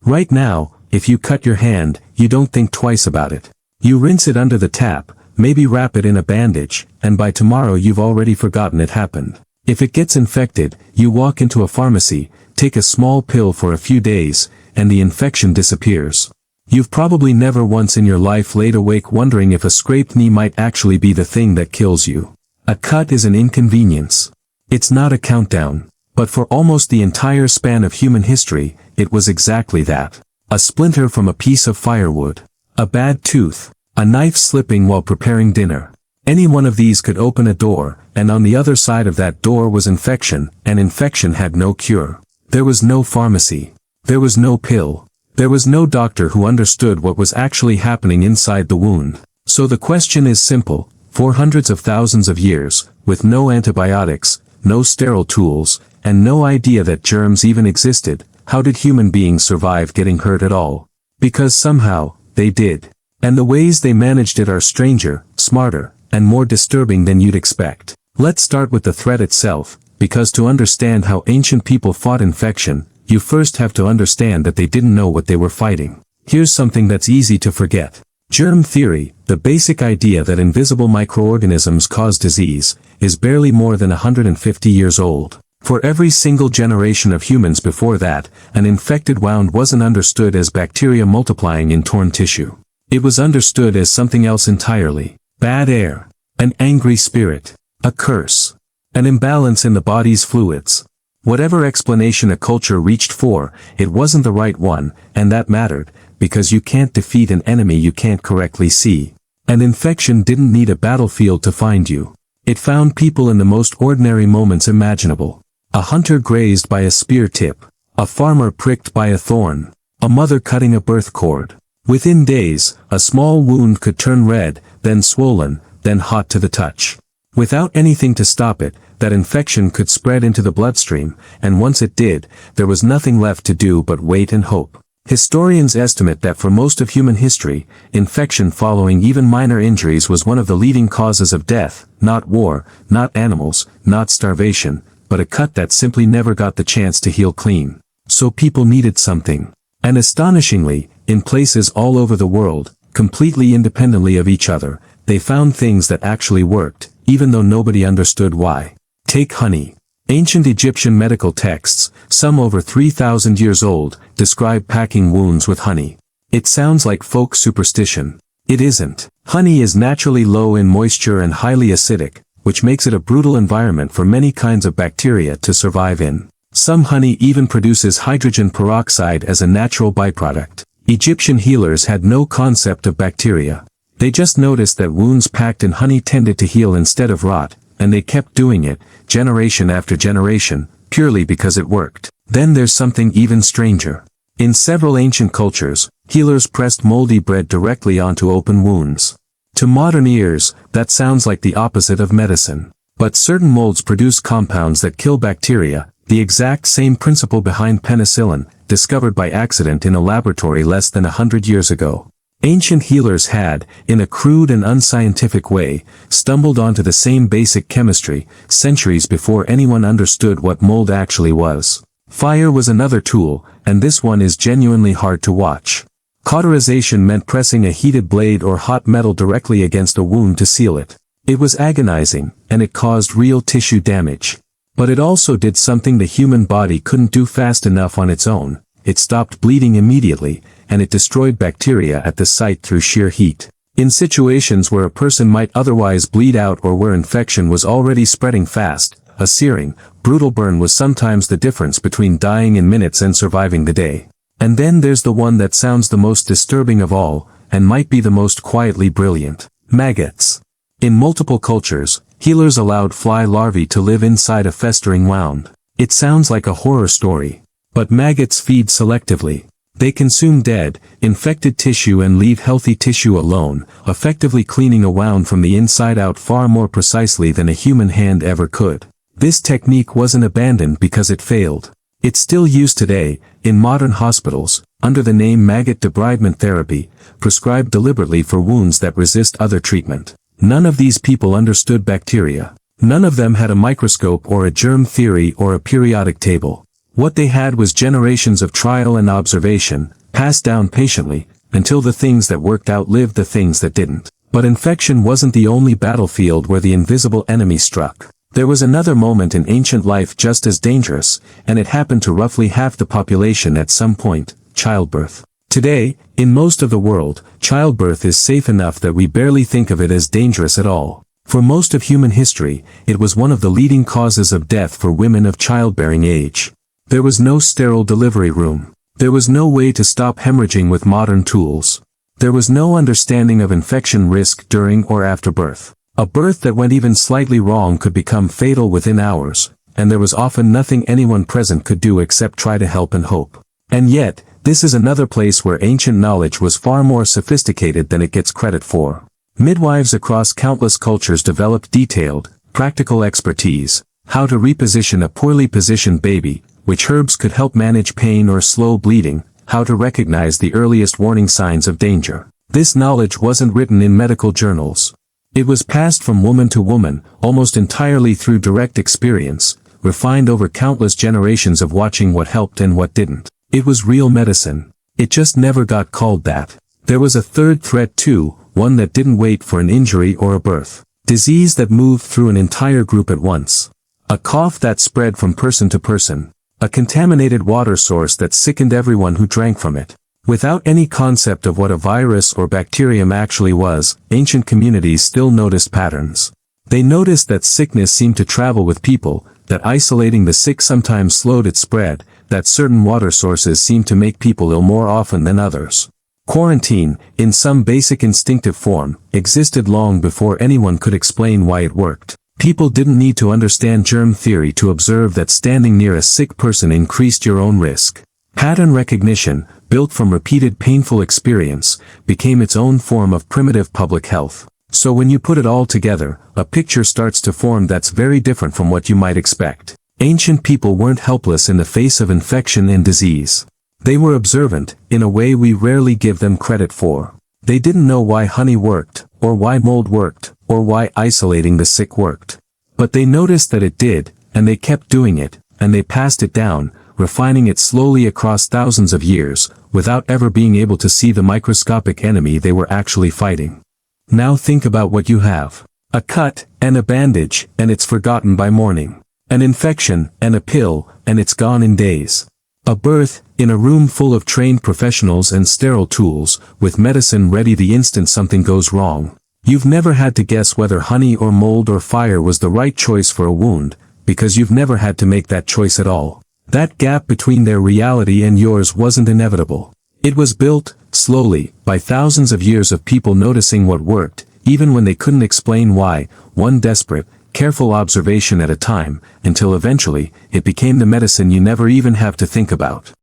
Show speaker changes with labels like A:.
A: Right now, if you cut your hand, you don't think twice about it. You rinse it under the tap, maybe wrap it in a bandage, and by tomorrow you've already forgotten it happened. If it gets infected, you walk into a pharmacy, take a small pill for a few days, and the infection disappears. You've probably never once in your life laid awake wondering if a scraped knee might actually be the thing that kills you. A cut is an inconvenience. It's not a countdown. But for almost the entire span of human history, it was exactly that. A splinter from a piece of firewood. A bad tooth. A knife slipping while preparing dinner. Any one of these could open a door, and on the other side of that door was infection, and infection had no cure. There was no pharmacy. There was no pill. There was no doctor who understood what was actually happening inside the wound. So the question is simple: for hundreds of thousands of years, with no antibiotics, no sterile tools, and no idea that germs even existed, how did human beings survive getting hurt at all? Because somehow, they did. And the ways they managed it are stranger, smarter, and more disturbing than you'd expect. Let's start with the threat itself, because to understand how ancient people fought infection, you first have to understand that they didn't know what they were fighting. Here's something that's easy to forget. Germ theory, the basic idea that invisible microorganisms cause disease, is barely more than 150 years old. For every single generation of humans before that, an infected wound wasn't understood as bacteria multiplying in torn tissue. It was understood as something else entirely. Bad air. An angry spirit. A curse. An imbalance in the body's fluids. Whatever explanation a culture reached for, it wasn't the right one, and that mattered, because you can't defeat an enemy you can't correctly see. An infection didn't need a battlefield to find you. It found people in the most ordinary moments imaginable. A hunter grazed by a spear tip. A farmer pricked by a thorn. A mother cutting a birth cord. Within days, a small wound could turn red, then swollen, then hot to the touch. Without anything to stop it, that infection could spread into the bloodstream, and once it did, there was nothing left to do but wait and hope. Historians estimate that for most of human history, infection following even minor injuries was one of the leading causes of death, not war, not animals, not starvation, but a cut that simply never got the chance to heal clean. So people needed something. And astonishingly, in places all over the world, completely independently of each other, they found things that actually worked, even though nobody understood why. Take honey. Ancient Egyptian medical texts, some over 3,000 years old, describe packing wounds with honey. It sounds like folk superstition. It isn't. Honey is naturally low in moisture and highly acidic, which makes it a brutal environment for many kinds of bacteria to survive in. Some honey even produces hydrogen peroxide as a natural byproduct. Egyptian healers had no concept of bacteria. They just noticed that wounds packed in honey tended to heal instead of rot, and they kept doing it, generation after generation, purely because it worked. Then there's something even stranger. In several ancient cultures, healers pressed moldy bread directly onto open wounds. To modern ears, that sounds like the opposite of medicine. But certain molds produce compounds that kill bacteria, the exact same principle behind penicillin, discovered by accident in a laboratory less than 100 years ago. Ancient healers had, in a crude and unscientific way, stumbled onto the same basic chemistry, centuries before anyone understood what mold actually was. Fire was another tool, and this one is genuinely hard to watch. Cauterization meant pressing a heated blade or hot metal directly against a wound to seal it. It was agonizing, and it caused real tissue damage. But it also did something the human body couldn't do fast enough on its own. It stopped bleeding immediately, and it destroyed bacteria at the site through sheer heat. In situations where a person might otherwise bleed out or where infection was already spreading fast, a searing, brutal burn was sometimes the difference between dying in minutes and surviving the day. And then there's the one that sounds the most disturbing of all, and might be the most quietly brilliant. Maggots. In multiple cultures, healers allowed fly larvae to live inside a festering wound. It sounds like a horror story. But maggots feed selectively. They consume dead, infected tissue and leave healthy tissue alone, effectively cleaning a wound from the inside out far more precisely than a human hand ever could. This technique wasn't abandoned because it failed. It's still used today, in modern hospitals, under the name maggot debridement therapy, prescribed deliberately for wounds that resist other treatment. None of these people understood bacteria. None of them had a microscope or a germ theory or a periodic table. What they had was generations of trial and observation, passed down patiently, until the things that worked outlived the things that didn't. But infection wasn't the only battlefield where the invisible enemy struck. There was another moment in ancient life just as dangerous, and it happened to roughly half the population at some point: childbirth. Today, in most of the world, childbirth is safe enough that we barely think of it as dangerous at all. For most of human history, it was one of the leading causes of death for women of childbearing age. There was no sterile delivery room. There was no way to stop hemorrhaging with modern tools. There was no understanding of infection risk during or after birth. A birth that went even slightly wrong could become fatal within hours, and there was often nothing anyone present could do except try to help and hope. And yet, this is another place where ancient knowledge was far more sophisticated than it gets credit for. Midwives across countless cultures developed detailed, practical expertise: how to reposition a poorly positioned baby, which herbs could help manage pain or slow bleeding, how to recognize the earliest warning signs of danger. This knowledge wasn't written in medical journals. It was passed from woman to woman, almost entirely through direct experience, refined over countless generations of watching what helped and what didn't. It was real medicine. It just never got called that. There was a third threat too, one that didn't wait for an injury or a birth. Disease that moved through an entire group at once. A cough that spread from person to person. A contaminated water source that sickened everyone who drank from it. Without any concept of what a virus or bacterium actually was, ancient communities still noticed patterns. They noticed that sickness seemed to travel with people, that isolating the sick sometimes slowed its spread, that certain water sources seemed to make people ill more often than others. Quarantine, in some basic instinctive form, existed long before anyone could explain why it worked. People didn't need to understand germ theory to observe that standing near a sick person increased your own risk. Pattern recognition, built from repeated painful experience, became its own form of primitive public health. So when you put it all together, a picture starts to form that's very different from what you might expect. Ancient people weren't helpless in the face of infection and disease. They were observant, in a way we rarely give them credit for. They didn't know why honey worked, or why mold worked, or why isolating the sick worked. But they noticed that it did, and they kept doing it, and they passed it down, refining it slowly across thousands of years, without ever being able to see the microscopic enemy they were actually fighting. Now think about what you have. A cut, and a bandage, and it's forgotten by morning. An infection, and a pill, and it's gone in days. A birth, in a room full of trained professionals and sterile tools, with medicine ready the instant something goes wrong. You've never had to guess whether honey or mold or fire was the right choice for a wound, because you've never had to make that choice at all. That gap between their reality and yours wasn't inevitable. It was built, slowly, by thousands of years of people noticing what worked, even when they couldn't explain why, one desperate, careful observation at a time, until eventually, it became the medicine you never even have to think about.